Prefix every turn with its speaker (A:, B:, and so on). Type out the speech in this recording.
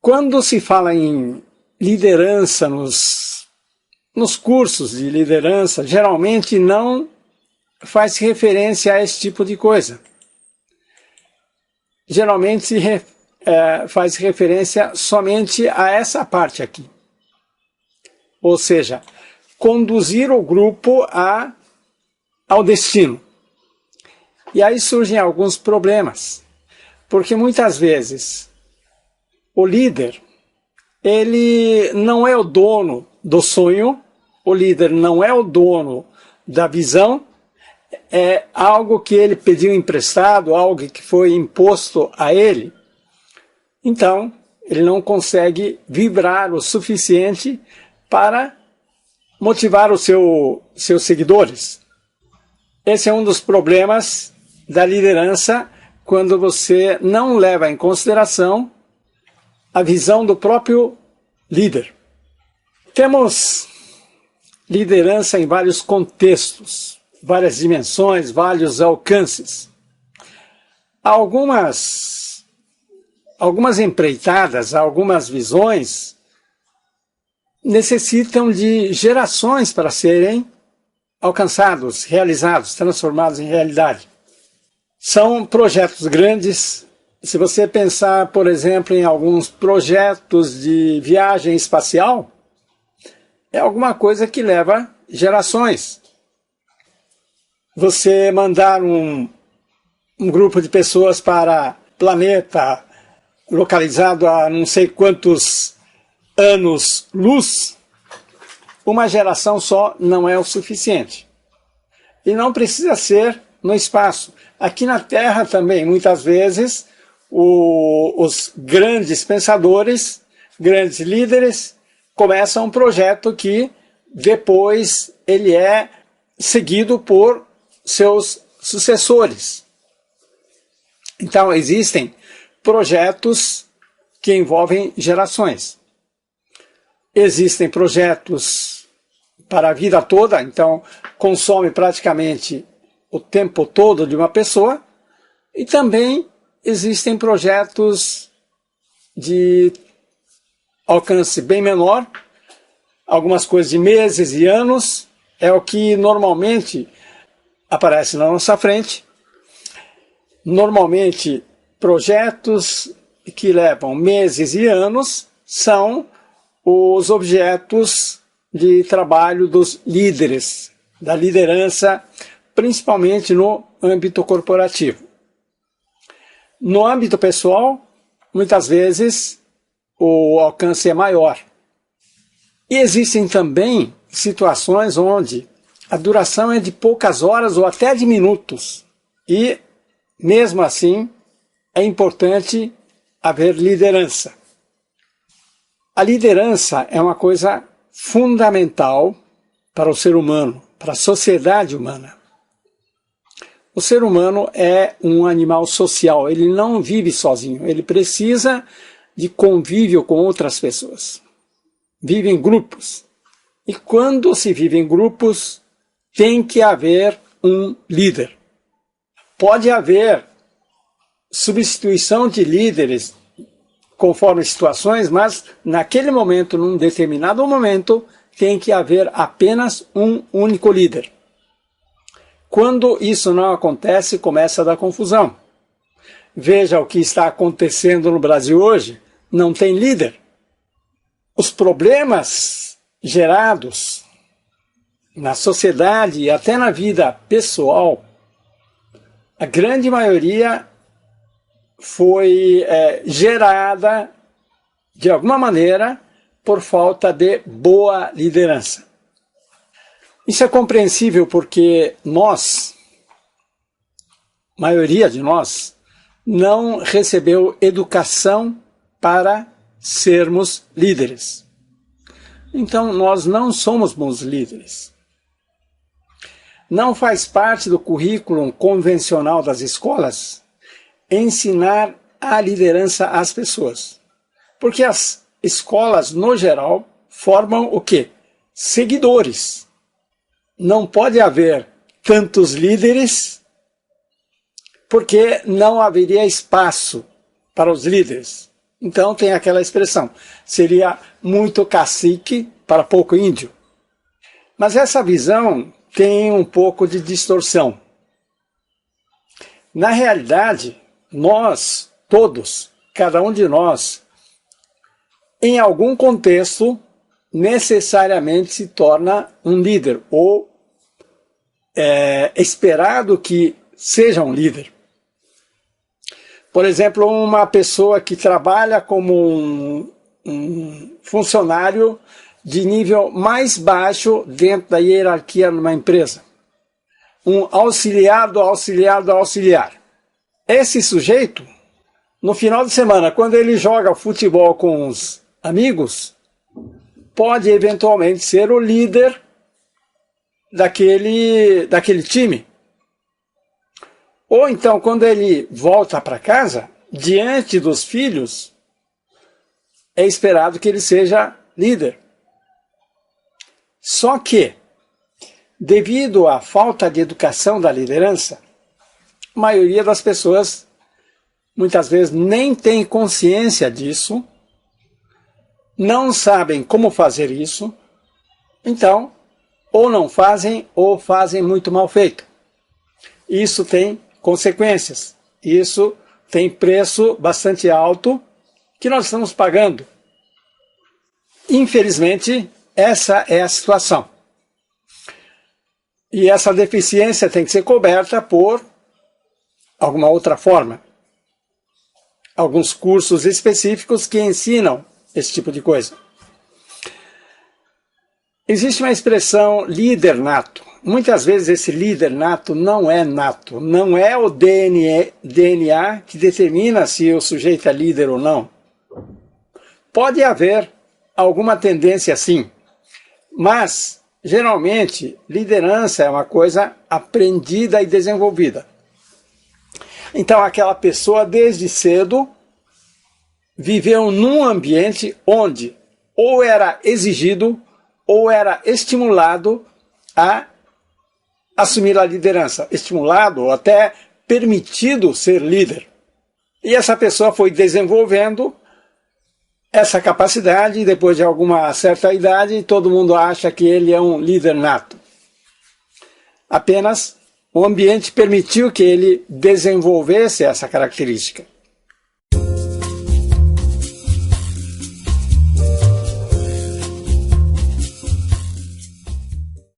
A: Quando se fala em liderança nos cursos de liderança, geralmente não faz referência a esse tipo de coisa. Geralmente faz referência somente a essa parte aqui. Ou seja, conduzir o grupo ao destino. E aí surgem alguns problemas, porque muitas vezes o líder, ele não é o dono do sonho, o líder não é o dono da visão, é algo que ele pediu emprestado, algo que foi imposto a ele. Então, ele não consegue vibrar o suficiente para motivar os seus seguidores. Esse é um dos problemas da liderança quando você não leva em consideração a visão do próprio líder. Temos liderança em vários contextos, várias dimensões, vários alcances. Algumas empreitadas, algumas visões necessitam de gerações para serem alcançados, realizados, transformados em realidade. São projetos grandes. Se você pensar, por exemplo, em alguns projetos de viagem espacial, é alguma coisa que leva gerações. Você mandar um grupo de pessoas para planeta localizado a não sei quantos anos-luz, uma geração só não é o suficiente. E não precisa ser no espaço. Aqui na Terra também, muitas vezes, os grandes pensadores, grandes líderes, começam um projeto que depois ele é seguido por seus sucessores. Então, existem projetos que envolvem gerações. Existem projetos para a vida toda, então consome praticamente o tempo todo de uma pessoa, e também existem projetos de alcance bem menor, algumas coisas de meses e anos, é o que normalmente aparece na nossa frente. Normalmente, projetos que levam meses e anos são os objetos de trabalho dos líderes, da liderança, principalmente no âmbito corporativo. No âmbito pessoal, muitas vezes o alcance é maior. E existem também situações onde a duração é de poucas horas ou até de minutos. E, mesmo assim, é importante haver liderança. A liderança é uma coisa fundamental para o ser humano, para a sociedade humana. O ser humano é um animal social, ele não vive sozinho, ele precisa de convívio com outras pessoas. Vive em grupos. E quando se vive em grupos, tem que haver um líder. Pode haver substituição de líderes conforme situações, mas naquele momento, num determinado momento, tem que haver apenas um único líder. Quando isso não acontece, começa a dar confusão. Veja o que está acontecendo no Brasil hoje, não tem líder. Os problemas gerados na sociedade e até na vida pessoal, a grande maioria foi gerada, de alguma maneira, por falta de boa liderança. Isso é compreensível porque nós, a maioria de nós, não recebeu educação para sermos líderes. Então, nós não somos bons líderes. Não faz parte do currículo convencional das escolas ensinar a liderança às pessoas. Porque as escolas, no geral, formam o quê? Seguidores. Não pode haver tantos líderes porque não haveria espaço para os líderes. Então tem aquela expressão, seria muito cacique para pouco índio. Mas essa visão tem um pouco de distorção. Na realidade, nós, todos, cada um de nós, em algum contexto, necessariamente se torna um líder, ou é esperado que seja um líder. Por exemplo, uma pessoa que trabalha como um funcionário de nível mais baixo dentro da hierarquia numa empresa. Um auxiliar do auxiliar do auxiliar. Esse sujeito, no final de semana, quando ele joga futebol com os amigos, pode eventualmente ser o líder daquele time. Ou então, quando ele volta para casa, diante dos filhos, é esperado que ele seja líder. Só que, devido à falta de educação da liderança, a maioria das pessoas, muitas vezes, nem tem consciência disso, não sabem como fazer isso, então, ou não fazem, ou fazem muito mal feito. Isso tem consequências. Isso tem preço bastante alto que nós estamos pagando. Infelizmente, essa é a situação. E essa deficiência tem que ser coberta por alguma outra forma. Alguns cursos específicos que ensinam esse tipo de coisa. Existe uma expressão líder nato. Muitas vezes esse líder nato não é nato. Não é o DNA que determina se o sujeito é líder ou não. Pode haver alguma tendência sim. Mas, geralmente, liderança é uma coisa aprendida e desenvolvida. Então, aquela pessoa, desde cedo, viveu num ambiente onde ou era exigido ou era estimulado a assumir a liderança. Estimulado ou até permitido ser líder. E essa pessoa foi desenvolvendo essa capacidade e depois de alguma certa idade, todo mundo acha que ele é um líder nato. Apenas o ambiente permitiu que ele desenvolvesse essa característica.